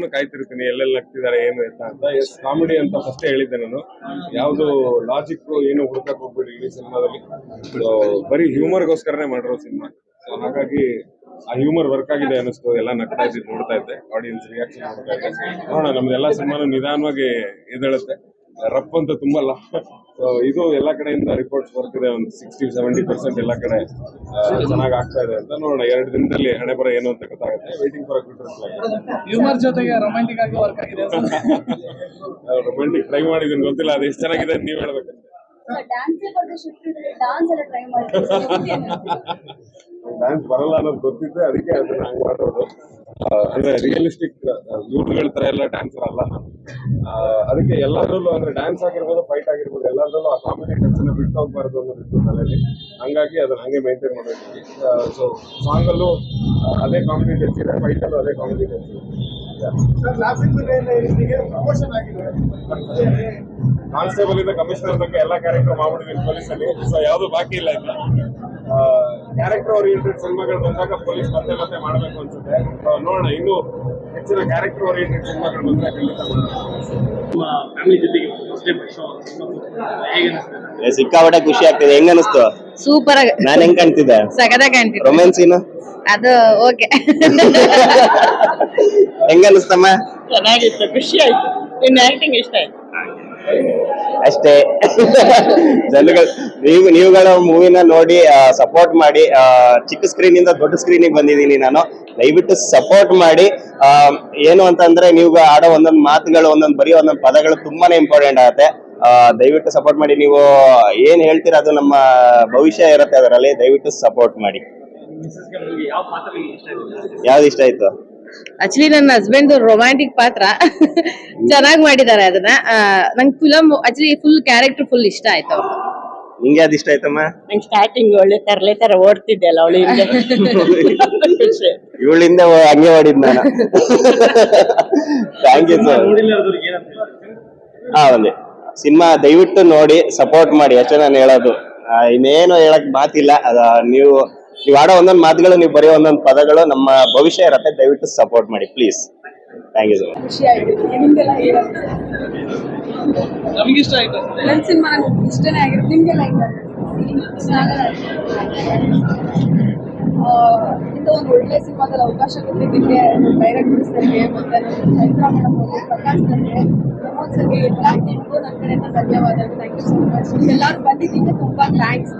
ಎಲ್ಲದಕ್ಕೂ ಕಾಯ್ತಿರ್ತೀನಿ, ಎಲ್ಲೆಲ್ಲಿ ನಗ್ತಿದ್ದಾರೆ ಏನು ಎತ್ತ ಅಂತ. ಎಸ್ ಕಾಮಿಡಿ ಅಂತ ಫಸ್ಟ್ ಹೇಳಿದ್ದೆ ನಾನು. ಯಾವ್ದು ಲಾಜಿಕ್ ಏನು ಹುಡುಕಕ್ ಹೋಗ್ಬಿಡಿ ಈ ಸಿನಿಮಾದಲ್ಲಿ. ಬರೀ ಹ್ಯೂಮರ್ಗೋಸ್ಕರನೇ ಮಾಡಿರೋ ಸಿನಿಮಾ. ಸೊ ಹಾಗಾಗಿ ಆ ಹ್ಯೂಮರ್ ವರ್ಕ್ ಆಗಿದೆ ಅನಿಸ್ತು. ಎಲ್ಲ ನಗ್ತಾ ಇದ್ದು ನೋಡ್ತಾ ಇದ್ದೆ, ಆಡಿಯನ್ಸ್ ರಿಯಾಕ್ಷನ್ ನೋಡ್ತಾ ಇದ್ದೆ. ನೋಡೋಣ, ನಮ್ದೆಲ್ಲ ಸಿನಿಮಾನು ನಿಧಾನವಾಗಿ ಎದ್ದೇಳುತ್ತೆ, ರಪ್ ಅಂತ ತುಂಬಲ್ಲ. ಇದು ಎಲ್ಲ ಕಡೆಯಿಂದ ರಿಪೋರ್ಟ್ಸ್ ಬರ್ತಿದೆ, ಒಂದು 60-70% ಎಲ್ಲ ಕಡೆ ಚೆನ್ನಾಗಿ ಆಗ್ತಾ ಇದೆ ಅಂತ. ನೋಡೋಣ, 2 ದಿನದಲ್ಲಿ ಹಣೆ ಬರ ಏನು ಅಂತ ಗೊತ್ತಾಗುತ್ತೆ. ವೇಟಿಂಗ್ ಫಾರ್ ಗುಡ್ ಹ್ಯೂಮರ್ ಜೊತೆಗೆ ರೊಮ್ಯಾಂಟಿಕ್ ಆಗಿ ವರ್ಕ್ ಆಗಿದೆ. ರೊಮ್ಯಾಂಟಿಕ್ ಟ್ರೈ ಮಾಡಿದೀನಿ, ಗೊತ್ತಿಲ್ಲ ಅದು ಎಷ್ಟು ಚೆನ್ನಾಗಿದೆ ಅಂತ ನೀವ್ ಹೇಳ್ಬೇಕಂತ. ಡ್ಯಾನ್ಸ್ ಬರಲ್ಲ ಅನ್ನೋದು ಗೊತ್ತಿದ್ದೆ, ಅದಕ್ಕೆ ಅದನ್ನ ಹಂಗೆ ಮಾಡೋದು. ಅಂದ್ರೆ ರಿಯಲಿಸ್ಟಿಕ್ ಯೂಟ್ಗಳ ತರ ಎಲ್ಲ ಡ್ಯಾನ್ಸರ್ ಅಲ್ಲ ನಾನು. ಅದಕ್ಕೆ ಎಲ್ಲಾದ್ರಲ್ಲೂ ಅಂದ್ರೆ ಡ್ಯಾನ್ಸ್ ಆಗಿರ್ಬೋದು, ಫೈಟ್ ಆಗಿರ್ಬೋದು, ಎಲ್ಲಾದ್ರಲ್ಲೂ ಆ ಕಾಮಿಡಿ ಟಚ್ ಬಿಟ್ಟು ಹೋಗ್ಬಾರ್ದು ಅನ್ನೋದಿತ್ತು ತಲೆಯಲ್ಲಿ. ಹಂಗಾಗಿ ಅದನ್ನ ಹಂಗೆ ಮೇಂಟೈನ್ ಮಾಡಿರ್ತೀವಿ. ಸೊ ಸಾಂಗ್ ಅಲ್ಲೂ ಅದೇ ಕಾಮಿಡಿ ಟಚ್ ಇದೆ, ಫೈಟ್ ಅಲ್ಲೂ ಅದೇ ಕಾಮಿಡಿ ಟಚ್ ಇದೆ. ಕಾನ್ಸ್ಟೇಬಲ್ ಇಂದ ಕಮಿಷನರ್ ತನಕ ಎಲ್ಲ ಕ್ಯಾರೆಕ್ಟರ್ ಮಾಡ್ಬಿಟ್ಟಿದ್ದೀನಿ ಪೊಲೀಸಲ್ಲಿ. ಸೊ ಯಾವ್ದು ಬಾಕಿ ಇಲ್ಲ ಇನ್ನ. ಕ್ಯಾರೆಕ್ಟರ್ ಓರಿಯೆಂಟೆಡ್ ಸಿನಿಮಾಗಳು ಬಂದಾಗ ಪೊಲೀಸ್ ಮತ್ತೆ ಮತ್ತೆ ಮಾಡಬೇಕು ಅನ್ಸುತ್ತೆ. ನೋಡೋಣ, ಇನ್ನು ಹೆಚ್ಚಿನ ಕ್ಯಾರೆಕ್ಟರ್ ಓರಿಯೆಂಟೆಡ್ ಸಿನಿಮಾಗಳು ಬಂದ್ರೆ ಖಂಡಿತ ಸಿಕ್ಕಾಪಟ್ಟೆ ಖುಷಿ ಆಗ್ತಿದೆ. ಹೆಂಗ ಅನಿಸ್ತು? ಸೂಪರ್ ಆಗಿ, ನಾನ್ ಹೆಂಗ್ ಕಾಣ್ತಿದ್ದೆ? ಸಗದಾಗಿ ಕಾಣ್ತಿದ್ದೆ. ರೊಮ್ಯಾನ್ಸ್ ಸೀನ್ ಅದು ಓಕೆ. ಹೆಂಗ ಅನಿಸ್ತಮ್ಮ? ಚೆನ್ನಾಗಿತ್ತು, ಖುಷಿ ಆಯ್ತು. ನಿನ್ನ ಆಕ್ಟಿಂಗ್ ಇಷ್ಟ ಆಯ್ತು ಅಷ್ಟೇ. ಜನಗಳು ನೀವುಗಳ ಮೂವಿನ ನೋಡಿ ಸಪೋರ್ಟ್ ಮಾಡಿ. ಚಿಕ್ಕ ಸ್ಕ್ರೀನ್ ಇಂದ ದೊಡ್ಡ ಸ್ಕ್ರೀನಿಗೆ ಬಂದಿದ್ದೀನಿ ನಾನು. ದಯವಿಟ್ಟು ಸಪೋರ್ಟ್ ಮಾಡಿ. ಏನು ಅಂತಂದ್ರೆ ನೀವು ಆಡೋ ಒಂದೊಂದು ಮಾತುಗಳು, ಬರೆಯೋ ಒಂದೊಂದು ಪದಗಳು ತುಂಬಾನೇ ಇಂಪಾರ್ಟೆಂಟ್ ಆಗುತ್ತೆ. ದಯವಿಟ್ಟು ಸಪೋರ್ಟ್ ಮಾಡಿ. ನೀವು ಏನ್ ಹೇಳ್ತೀರಾ ಅದು ನಮ್ಮ ಭವಿಷ್ಯ ಇರುತ್ತೆ ಅದರಲ್ಲಿ. ದಯವಿಟ್ಟು ಸಪೋರ್ಟ್ ಮಾಡಿ. ಯಾವ್ದು ಇಷ್ಟ ಆಯ್ತು? ಆಕ್ಚುಲಿ ನನ್ನ ಹಸ್ಬೆಂಡ್ ರೊಮ್ಯಾಂಟಿಕ್ ಪಾತ್ರ ಚೆನ್ನಾಗಿ ಮಾಡಿದ್ದಾರೆ ಅದನ್ನ. ನಂಗೆ film actually full character full ಇಷ್ಟ ಆಯ್ತು. ನಿಂಗೆ ಯಾವ್ದು ಇಷ್ಟ ಆಯ್ತಮ್ಮ? ನಂಗೆ ಸ್ಟಾರ್ಟಿಂಗ್ ಒಳ್ಳೆ ತರಲೆ ತರ ಓಡ್ತಿದ್ದೆ ಅಲ್ಲ ಅವಳು ಇವಳಿಂದ ಹಂಗೆ ಮಾಡಿದ್ ನಾನು. Thank you sir. ಒಂದೇ ಸಿನಿಮಾ ದಯವಿಟ್ಟು ನೋಡಿ ಸಪೋರ್ಟ್ ಮಾಡಿ ಅಷ್ಟೇ ನಾನು ಹೇಳೋದು. ಇನ್ನೇನು ಹೇಳಕ್ ಮಾತಿಲ್ಲ. ನೀವು ಆಡೋ ಒಂದೊಂದು ಮಾತುಗಳು, ನೀವು ಬರೆಯೋ ಒಂದೊಂದು ಪದಗಳು ನಮ್ಮ ಭವಿಷ್ಯ ಇರುತ್ತೆ. ದಯವಿಟ್ಟು ಸಪೋರ್ಟ್ ಮಾಡಿ please. Thank you so much. ಖುಷಿ ಆಯ್ತು. ನಮ್ಗೆ ಇಷ್ಟ ಆಯ್ತು. ನನ್ನ ಸಿನಿಮಾ ನಂಗೆ ಇಷ್ಟನೇ ಆಗಿರುತ್ತೆ. ನಿಮ್ಗೆಲ್ಲ ಇಂಥ ಒಂದು ಒಳ್ಳೆ ಸಿನಿಮಾದಲ್ಲಿ ಅವಕಾಶ ಕೊಟ್ಟಿದ್ದಕ್ಕೆ ಡೈರೆಕ್ಟರ್ಸ್ಗೆ ಮತ್ತೆ ಚೈತ್ರಾ ಮೇಡಮ್ ಅವ್ರಿಗೆ, ಪ್ರಕಾಶ್ ಸರ್ಗೆ, ಪ್ರಮೋದ್ ಸರ್ಗೆ, ಎಲ್ಲ ಟೀಮ್ಗೂ ನನ್ನ ಕಡೆಯಿಂದ ಧನ್ಯವಾದಗಳು. Thank you so much. ಎಲ್ಲರೂ ಬಂದಿದ್ದಕ್ಕೆ ತುಂಬಾ ಥ್ಯಾಂಕ್ಸ್.